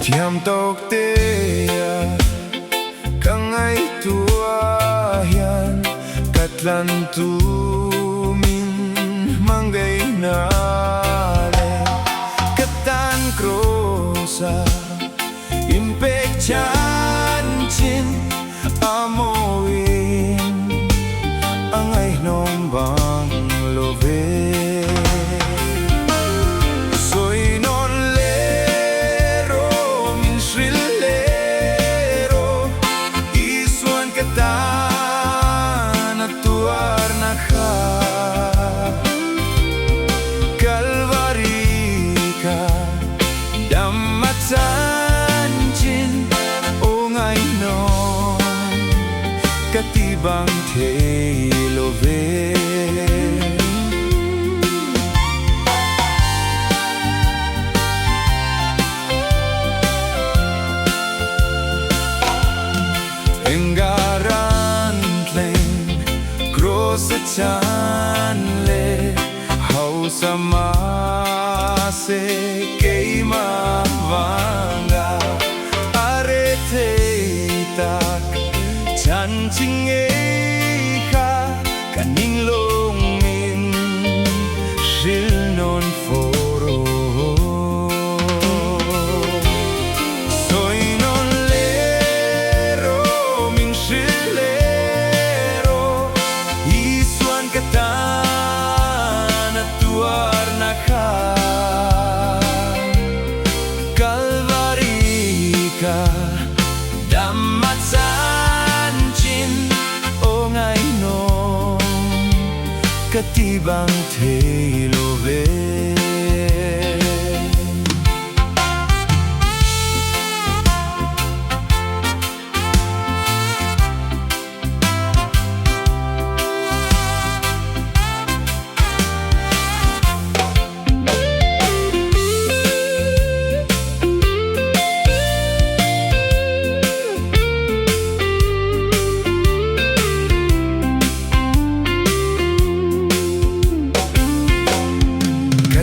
Tiam tok te kangai tua hian katlan tu min mangai na le katan krosa impek chan chin amoin angai nong bang love katibang te love enggaran tlen grosse chanle hausa se keima vanga arete tak chan ching e kha kaning long min shil non foro soy non lero min shilero isuan katana tuar na kha kalvarika damatsa katibang te love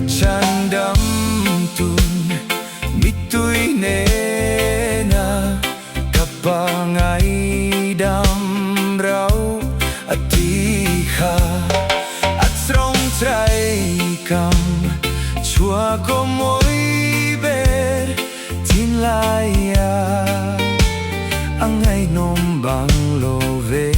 chandam tun mitui nena kapangai dam Rawh atiha at srong trai kam chua ko moi ber tin laia angai nom bang love